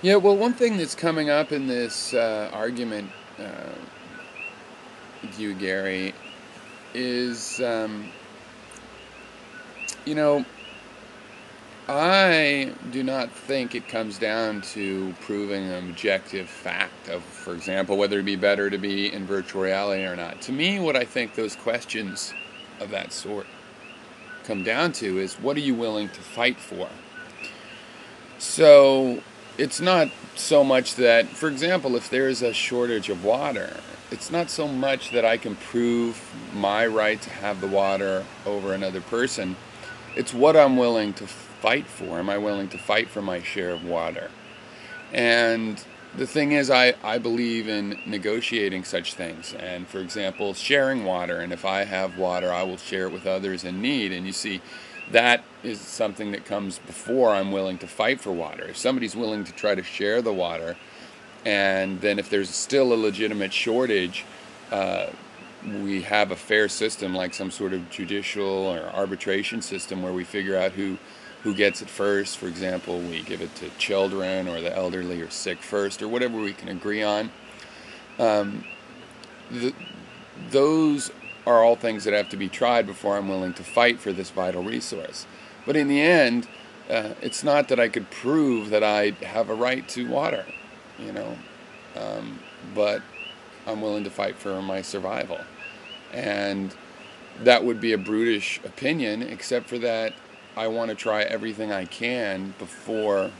Yeah, well, one thing that's coming up in this argument with you, Gary, is, you know, I do not think it comes down to proving an objective fact of, for example, whether it'd be better to be in virtual reality or not. To me, what I think those questions of that sort come down to is, what are you willing to fight for? So it's not so much that, for example, if there's a shortage of water, it's not so much that I can prove my right to have the water over another person. It's what I'm willing to fight for. Am I willing to fight for my share of water? And the thing is, I believe in negotiating such things. And for example, sharing water. And if I have water, I will share it with others in need. And you see, that is something that comes before I'm willing to fight for water. If somebody's willing to try to share the water, and then if there's still a legitimate shortage, uh, we have a fair system like some sort of judicial or arbitration system where we figure out who gets it first. For example, we give it to children or the elderly or sick first, or whatever we can agree on. Um, the, those are all things that have to be tried before I'm willing to fight for this vital resource. But in the end, it's not that I could prove that I have a right to water, you know, but I'm willing to fight for my survival. And that would be a brutish opinion, except for that I want to try everything I can before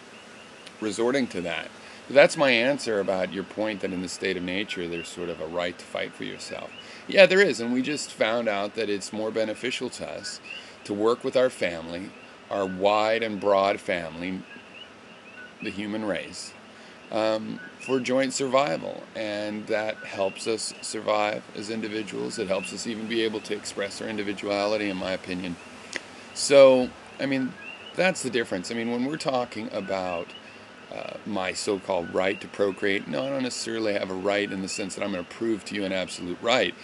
resorting to that. But that's my answer about your point that in the state of nature there's sort of a right to fight for yourself. Yeah, there is, and we just found out that it's more beneficial to us to work with our family, our wide and broad family, the human race, for joint survival. And that helps us survive as individuals. It helps us even be able to express our individuality, in my opinion. So, I mean, that's the difference. I mean, when we're talking about my so-called right to procreate, no, I don't necessarily have a right in the sense that I'm going to prove to you an absolute right.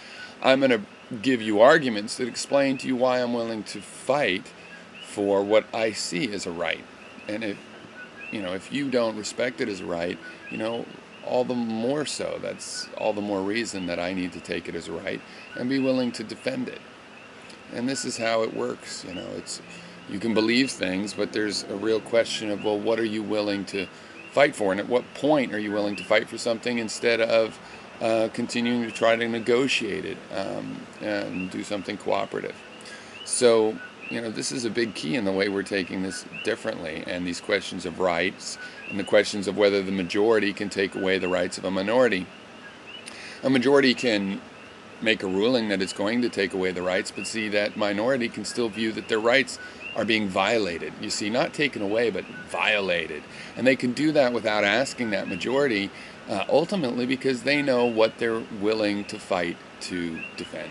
I'm going to give you arguments that explain to you why I'm willing to fight for what I see as a right. And if you don't respect it as a right, all the more so. That's all the more reason that I need to take it as a right and be willing to defend it. And this is how it works. It's you can believe things, but there's a real question of, well, what are you willing to fight for? And at what point are you willing to fight for something instead of continuing to try to negotiate it and do something cooperative? So, this is a big key in the way we're taking this differently, and these questions of rights and the questions of whether the majority can take away the rights of a minority. A majority can make a ruling that it's going to take away the rights, but see, that minority can still view that their rights are being violated. You see, not taken away, but violated. And they can do that without asking that majority, ultimately because they know what they're willing to fight to defend.